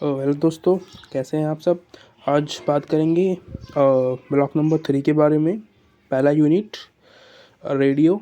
Hello दोस्तों, कैसे हैं आप सब। आज बात करेंगे ब्लॉक नंबर 3 के बारे में। पहला यूनिट रेडियो।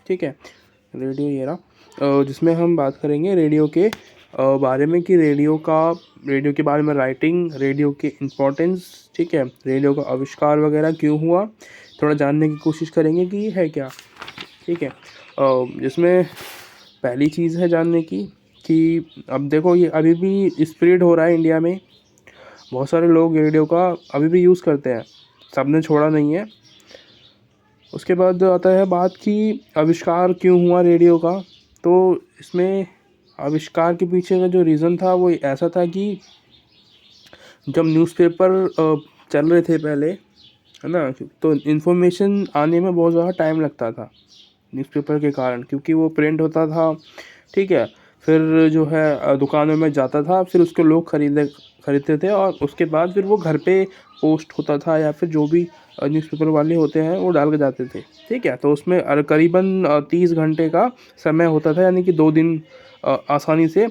ठीक है, रेडियो ये रहा, जिसमें हम बात करेंगे रेडियो के बारे में कि रेडियो के बारे में राइटिंग, रेडियो के इम्पोर्टेंस। ठीक है, रेडियो का आविष्कार वगैरह क्यों हुआ, थोड़ा जानने की कोशिश करेंगे कि ये है क्या। ठीक है, जिसमें पहली चीज़ है जानने की कि अब देखो ये अभी भी स्प्रेड हो रहा है इंडिया में। बहुत सारे लोग रेडियो का अभी भी यूज़ करते हैं, सबने छोड़ा नहीं है। उसके बाद आता है बात कि आविष्कार क्यों हुआ रेडियो का। तो इसमें आविष्कार के पीछे का जो रीज़न था वो ऐसा था कि जब न्यूज़पेपर चल रहे थे पहले, है ना, तो इन्फॉर्मेशन आने में बहुत ज़्यादा टाइम लगता था न्यूज़पेपर के कारण, क्योंकि वो प्रिंट होता था। ठीक है, फिर जो है दुकानों में जाता था, फिर उसको लोग खरीदते थे और उसके बाद फिर वो घर पे पोस्ट होता था, या फिर जो भी न्यूज़पेपर वाले होते हैं वो डाल के जाते थे। ठीक है, तो उसमें करीबन 30 घंटे का समय होता था, यानी कि 2 दिन आसानी से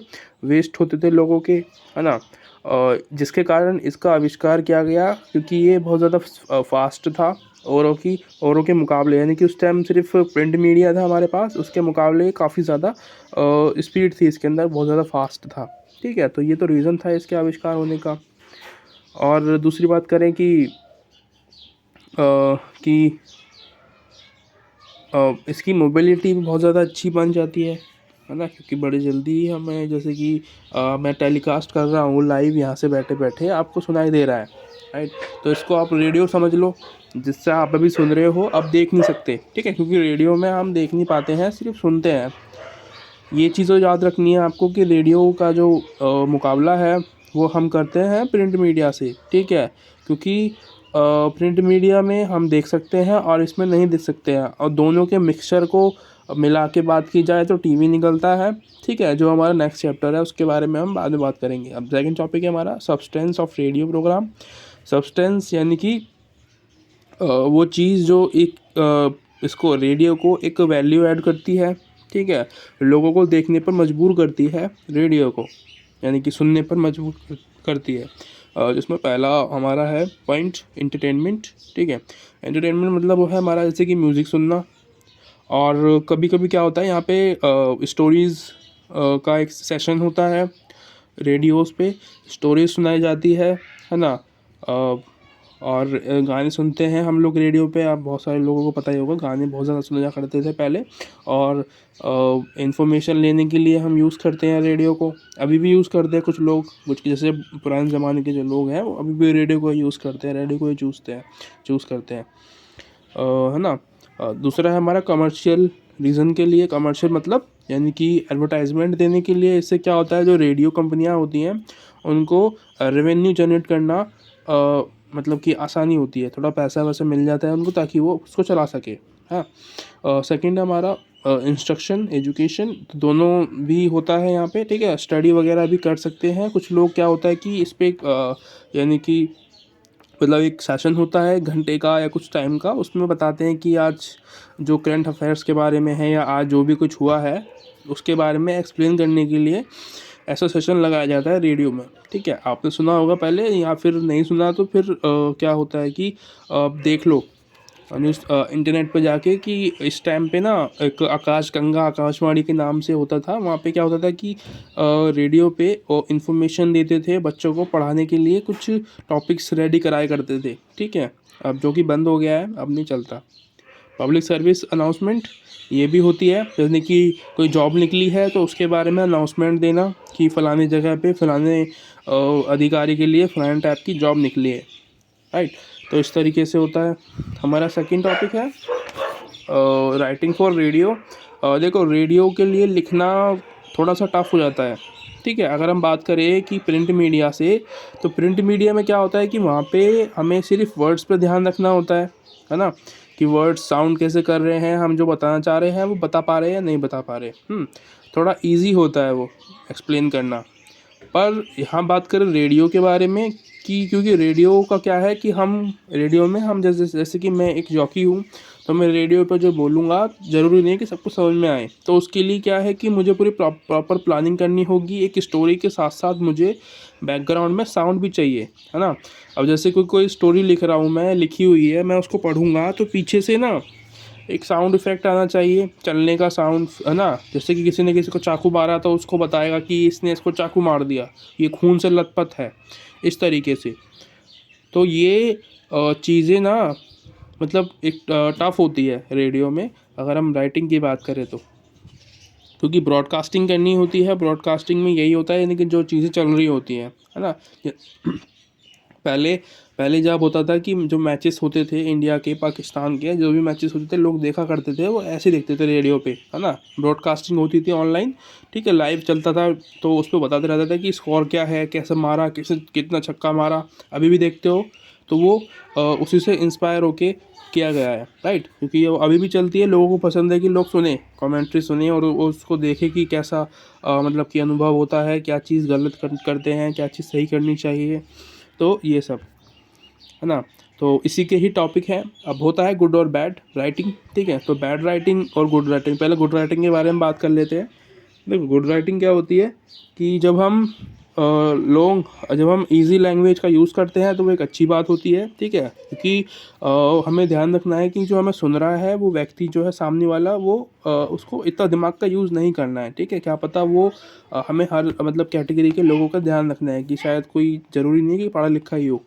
वेस्ट होते थे लोगों के, है ना। जिसके कारण इसका आविष्कार किया गया, क्योंकि ये बहुत ज़्यादा फास्ट था औरों के मुकाबले, यानी कि उस टाइम सिर्फ प्रिंट मीडिया था हमारे पास, उसके मुकाबले काफ़ी ज़्यादा स्पीड थी इसके अंदर, बहुत ज़्यादा फास्ट था। ठीक है, तो ये तो रीज़न था इसके आविष्कार होने का। और दूसरी बात करें कि इसकी मोबिलिटी भी बहुत ज़्यादा अच्छी बन जाती है ना, क्योंकि बड़ी जल्दी ही हमें, जैसे कि मैं टेलीकास्ट कर रहा हूँ लाइव, यहाँ से बैठे बैठे आपको सुनाई दे रहा है, राइट। तो इसको आप रेडियो समझ लो, जिससे आप अभी सुन रहे हो, अब देख नहीं सकते। ठीक है, क्योंकि रेडियो में हम देख नहीं पाते हैं, सिर्फ सुनते हैं। ये चीज़ें याद रखनी है आपको कि रेडियो का जो मुकाबला है वो हम करते हैं प्रिंट मीडिया से। ठीक है, क्योंकि प्रिंट मीडिया में हम देख सकते हैं और इसमें नहीं देख सकते हैं, और दोनों के मिक्सचर को मिला के बात की जाए तो टीवी निकलता है। ठीक है, जो हमारा नेक्स्ट चैप्टर है उसके बारे में हम बाद में बात करेंगे। अब सेकंड टॉपिक है हमारा substance of radio program. Substance यानी कि वो चीज़ जो इसको रेडियो को एक वैल्यू ऐड करती है। ठीक है, लोगों को देखने पर मजबूर करती है रेडियो को, यानी कि सुनने पर मजबूर करती है। जिसमें पहला हमारा है पॉइंट एंटरटेनमेंट। ठीक है, एंटरटेनमेंट मतलब वो है हमारा जैसे कि म्यूज़िक सुनना, और कभी कभी क्या होता है यहाँ पे स्टोरीज़ का एक सेशन होता है, रेडियोस पे स्टोरीज सुनाई जाती है ना। और गाने सुनते हैं हम लोग रेडियो पे। आप बहुत सारे लोगों को पता ही होगा, गाने बहुत ज़्यादा सुना करते थे पहले, और इन्फॉर्मेशन लेने के लिए हम यूज़ करते हैं रेडियो को, अभी भी यूज़ करते हैं कुछ लोग, कुछ जैसे पुराने ज़माने के जो लोग हैं वो अभी भी रेडियो को यूज़ करते हैं, रेडियो को ही चूज़ करते हैं, है ना। दूसरा है हमारा कमर्शियल रीज़न के लिए। कमर्शियल मतलब यानी कि एडवर्टाइजमेंट देने के लिए। इससे क्या होता है, जो रेडियो कंपनियां होती हैं उनको रेवेन्यू जनरेट करना मतलब कि आसानी होती है, थोड़ा पैसा वैसा मिल जाता है उनको, ताकि वो उसको चला सके। हाँ, सेकंड है हमारा इंस्ट्रक्शन एजुकेशन, तो दोनों भी होता है यहाँ पे। ठीक है, स्टडी वगैरह भी कर सकते हैं कुछ लोग। क्या होता है कि इस पर यानी कि मतलब एक सेशन होता है घंटे का या कुछ टाइम का, उसमें बताते हैं कि आज जो करंट अफेयर्स के बारे में है, या आज जो भी कुछ हुआ है उसके बारे में एक्सप्लेन करने के लिए ऐसा सेशन लगाया जाता है रेडियो में। ठीक है, आपने सुना होगा पहले, या फिर नहीं सुना तो फिर क्या होता है कि देख लो न्यूज़ इंटरनेट पर जाके, कि इस टाइम पे ना एक आकाश गंगा आकाशवाणी के नाम से होता था। वहाँ पे क्या होता था कि रेडियो पे इंफॉर्मेशन देते थे बच्चों को पढ़ाने के लिए, कुछ टॉपिक्स रेडी कराया करते थे। ठीक है, अब जो कि बंद हो गया है, अब नहीं चलता। पब्लिक सर्विस अनाउंसमेंट ये भी होती है, जैसे कि कोई जॉब निकली है तो उसके बारे में अनाउंसमेंट देना कि फ़लाने जगह पे फ़लाने अधिकारी के लिए फ़लाने टाइप की जॉब निकली है, राइट। तो इस तरीके से होता है। हमारा सेकंड टॉपिक है राइटिंग फॉर रेडियो। देखो, रेडियो के लिए लिखना थोड़ा सा टफ हो जाता है। ठीक है, अगर हम बात करें कि प्रिंट मीडिया से, तो प्रिंट मीडिया में क्या होता है कि वहाँ पे हमें सिर्फ वर्ड्स पे ध्यान रखना होता है ना, कि वर्ड्स साउंड कैसे कर रहे हैं, हम जो बताना चाह रहे हैं वो बता पा रहे हैं या नहीं बता पा रहे। थोड़ा इजी होता है वो एक्सप्लेन करना। पर यहाँ बात करें रेडियो के बारे में, कि क्योंकि रेडियो का क्या है कि हम रेडियो में हम जैसे जैसे कि मैं एक जॉकी हूँ, तो मैं रेडियो पे जो बोलूँगा ज़रूरी नहीं है कि सबको समझ में आए। तो उसके लिए क्या है कि मुझे पूरी प्रॉपर प्लानिंग करनी होगी, एक स्टोरी के साथ साथ मुझे बैकग्राउंड में साउंड भी चाहिए, है ना। अब जैसे कोई स्टोरी लिख रहा हूँ मैं, लिखी हुई है, मैं उसको पढ़ूँगा तो पीछे से ना एक साउंड इफ़ेक्ट आना चाहिए, चलने का साउंड, है ना। जैसे कि किसी ने किसी को चाकू मारा तो उसको बताएगा कि इसने इसको चाकू मार दिया, ये खून से लथपथ है, इस तरीके से। तो ये चीज़ें ना मतलब एक टफ होती है रेडियो में, अगर हम राइटिंग की बात करें तो, क्योंकि ब्रॉडकास्टिंग करनी होती है। ब्रॉडकास्टिंग में यही होता है, यानी कि जो चीज़ें चल रही होती हैं, है ना। पहले पहले जब होता था कि जो मैचेस होते थे इंडिया के, पाकिस्तान के, जो भी मैचेस होते थे लोग देखा करते थे, वो ऐसे देखते थे रेडियो पे, है ना। ब्रॉडकास्टिंग होती थी ऑनलाइन, ठीक है, लाइव चलता था, तो उस पर बताते रहता था कि स्कोर क्या है, कैसे मारा, कैसे कितना छक्का मारा। अभी भी देखते हो तो वो उसी से इंस्पायर होके किया गया है, राइट। क्योंकि ये अभी भी चलती है, लोगों को पसंद है कि लोग सुने, कमेंट्री सुने और उसको देखें कि कैसा मतलब कि अनुभव होता है, क्या चीज़ गलत करते हैं, क्या चीज़ सही करनी चाहिए, तो ये सब, है ना। तो इसी के ही टॉपिक है। अब होता है गुड और बैड राइटिंग, ठीक है। तो बैड राइटिंग और गुड राइटिंग, पहले गुड राइटिंग के बारे में बात कर लेते हैं। देखो गुड राइटिंग क्या होती है कि जब हम इजी लैंग्वेज का यूज़ करते हैं तो वो एक अच्छी बात होती है, ठीक है। क्योंकि हमें ध्यान रखना है कि जो हमें सुन रहा है वो व्यक्ति जो है सामने वाला, वो उसको इतना दिमाग का यूज़ नहीं करना है, ठीक है। क्या पता वो हमें हर मतलब कैटेगरी के लोगों का ध्यान रखना है, कि शायद कोई ज़रूरी नहीं है कि पढ़ा लिखा ही हो।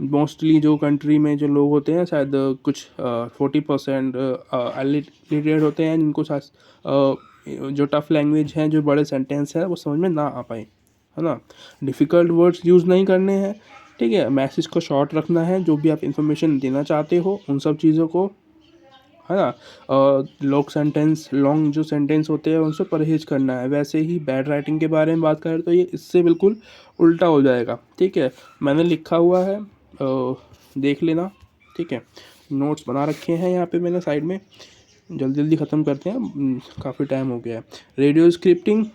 मोस्टली जो कंट्री में जो लोग होते हैं, शायद कुछ 40% अनलिटरेट होते हैं, जिनको जो टफ़ लैंग्वेज हैं, जो बड़े सेंटेंस हैं, वो समझ में ना आ पाए, है ना। डिफ़िकल्ट वर्ड्स यूज़ नहीं करने हैं, ठीक है। मैसेज को शॉर्ट रखना है, जो भी आप इन्फॉर्मेशन देना चाहते हो उन सब चीज़ों को, है ना। लॉन्ग जो सेंटेंस होते हैं उनसे परहेज़ करना है। वैसे ही बैड राइटिंग के बारे में बात करें तो ये इससे बिल्कुल उल्टा हो जाएगा, ठीक है। मैंने लिखा हुआ है, देख लेना, ठीक है। नोट्स बना रखे हैं यहाँ पे मैंने साइड में, जल्दी जल्दी ख़त्म करते हैं, काफ़ी टाइम हो गया है। Radio scripting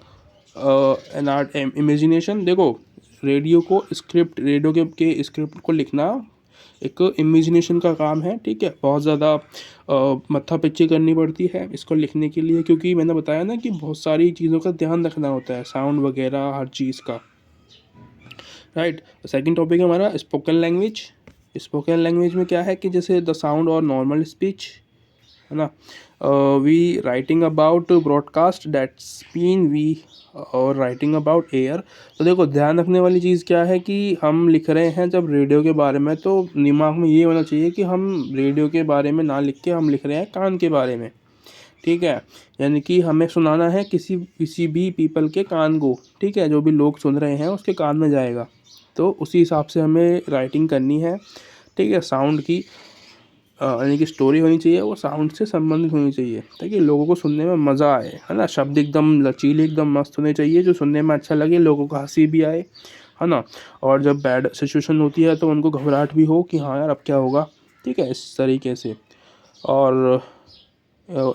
an art imagination. देखो रेडियो के स्क्रिप्ट को लिखना एक इमेजिनेशन का काम है, ठीक है। बहुत ज़्यादा मत्था पिच्ची करनी पड़ती है इसको लिखने के लिए, क्योंकि मैंने बताया ना कि बहुत सारी चीज़ों का ध्यान रखना होता है, साउंड वगैरह हर चीज़ का, राइट। सेकंड टॉपिक है हमारा स्पोकन लैंग्वेज। स्पोकन लैंग्वेज में क्या है कि जैसे द साउंड और नॉर्मल स्पीच, है ना। We writing about broadcast that's mean we और राइटिंग अबाउट एयर। तो देखो ध्यान रखने वाली चीज़ क्या है कि हम लिख रहे हैं जब रेडियो के बारे में, तो दिमाग में ये होना चाहिए कि हम रेडियो के बारे में ना लिख के हम लिख रहे हैं कान के बारे में, ठीक है। यानी कि हमें सुनाना है किसी भी पीपल के कान को, ठीक है। जो भी लोग सुन रहे हैं उसके कान में जाएगा, तो उसी हिसाब से हमें राइटिंग करनी है, ठीक है। साउंड की यानी कि स्टोरी होनी चाहिए, वो साउंड से संबंधित होनी चाहिए ताकि लोगों को सुनने में मज़ा आए, है ना। शब्द एकदम लचीले, एकदम मस्त होने चाहिए, जो सुनने में अच्छा लगे, लोगों को हंसी भी आए, है ना। और जब बैड सिचुएशन होती है तो उनको घबराहट भी हो कि हाँ यार अब क्या होगा, ठीक है, इस तरीके से। और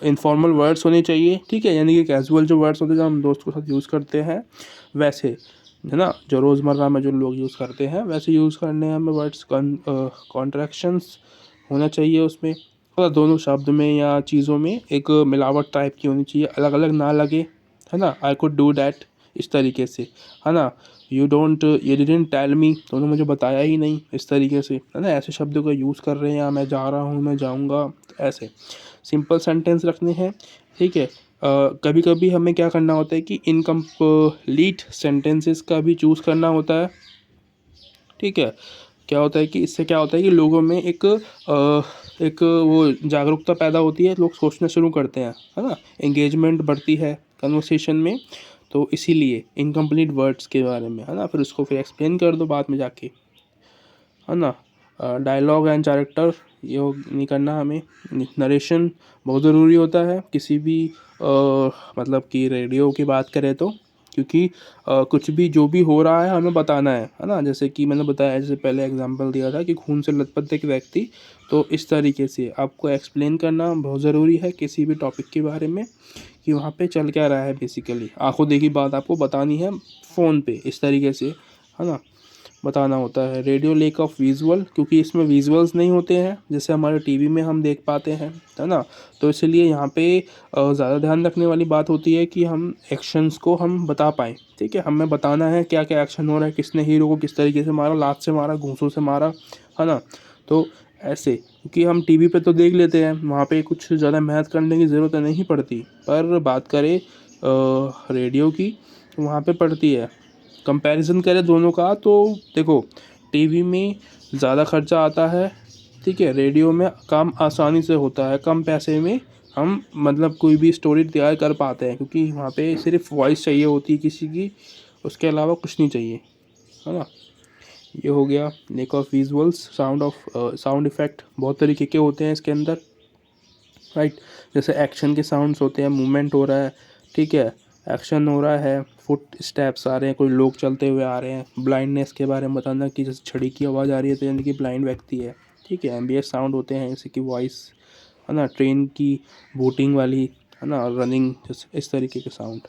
इनफॉर्मल वर्ड्स होने चाहिए, ठीक है। यानी कि कैजुअल जो वर्ड्स होते हैं जो हम दोस्त के साथ यूज़ करते हैं वैसे, है ना, जो रोज़मर्रा में जो लोग यूज़ करते हैं वैसे यूज़ करने हैं हमें वर्ड्स। कॉन्ट्रैक्शंस होना चाहिए उसमें, और दोनों शब्द में या चीज़ों में एक मिलावट टाइप की होनी चाहिए, अलग अलग ना लगे, है ना। आई कुड डू डैट, इस तरीके से, है ना। यू डिडंट टेल मी, तो उन्होंने मुझे बताया ही नहीं, इस तरीके से, है ना। ऐसे शब्दों का यूज़ कर रहे हैं, या मैं जा रहा हूँ, मैं जाऊँगा, ऐसे सिंपल सेंटेंस रखने हैं, ठीक है। कभी कभी हमें क्या करना होता है कि इनकम्प्लीट सेंटेंसेस का भी चूज़ करना होता है, ठीक है। क्या होता है कि इससे क्या होता है कि लोगों में एक वो जागरूकता पैदा होती है, लोग सोचना शुरू करते हैं, है ना। एंगेजमेंट बढ़ती है कन्वर्सेशन में, तो इसीलिए इनकम्प्लीट वर्ड्स के बारे में, है ना, फिर उसको फिर एक्सप्लेन कर दो बाद में जाके, है ना। डायलॉग एंड कैरेक्टर ये नहीं करना हमें। नरेशन बहुत ज़रूरी होता है किसी भी मतलब कि रेडियो की बात करें तो, क्योंकि कुछ भी जो भी हो रहा है हमें बताना है ना। जैसे कि मैंने बताया, जैसे पहले एग्जांपल दिया था कि खून से लथपथ एक व्यक्ति, तो इस तरीके से आपको एक्सप्लेन करना बहुत ज़रूरी है किसी भी टॉपिक के बारे में, कि वहाँ पे चल क्या रहा है। बेसिकली आंखों देखी बात आपको बतानी है फ़ोन पे, इस तरीके से, है ना। बताना होता है। रेडियो लैक ऑफ विजुअल, क्योंकि इसमें विजुअल्स नहीं होते हैं जैसे हमारे टीवी में हम देख पाते हैं, है ना। तो इसलिए यहाँ पे ज़्यादा ध्यान रखने वाली बात होती है कि हम एक्शंस को हम बता पाएँ, ठीक है। हमें बताना है क्या क्या एक्शन हो रहा है, किसने हीरो को किस तरीके से मारा, लात से मारा, घूंसों से मारा, है ना। तो ऐसे, क्योंकि हम टीवी पे तो देख लेते हैं, वहाँ पे कुछ ज़्यादा मेहनत करने की ज़रूरत नहीं पड़ती। पर बात करें रेडियो की, तो वहाँ पे पड़ती है। कंपैरिजन करें दोनों का तो देखो, टीवी में ज़्यादा खर्चा आता है, ठीक है। रेडियो में काम आसानी से होता है, कम पैसे में हम मतलब कोई भी स्टोरी तैयार कर पाते हैं, क्योंकि वहाँ पे सिर्फ वॉइस चाहिए होती है किसी की, उसके अलावा कुछ नहीं चाहिए, है ना। ये हो गया lack of visuals. Sound effect बहुत तरीके के होते हैं इसके अंदर, राइट। जैसे एक्शन के साउंड्स होते हैं, मूवमेंट हो रहा है, ठीक है, एक्शन हो रहा है, फुट स्टेप्स आ रहे हैं, कोई लोग चलते हुए आ रहे हैं। ब्लाइंडनेस के बारे में बताना कि जैसे छड़ी की आवाज़ आ रही है तो यानी कि ब्लाइंड व्यक्ति है, ठीक है। एम्बिएंट साउंड होते हैं जैसे कि वॉइस, है ना, ट्रेन की बूटिंग वाली, है ना, रनिंग, इस तरीके के साउंड।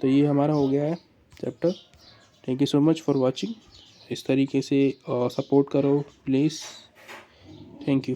तो ये हमारा हो गया है chapter. Thank you so much for watching. इस तरीके से सपोर्ट करो प्लीज़। Thank you.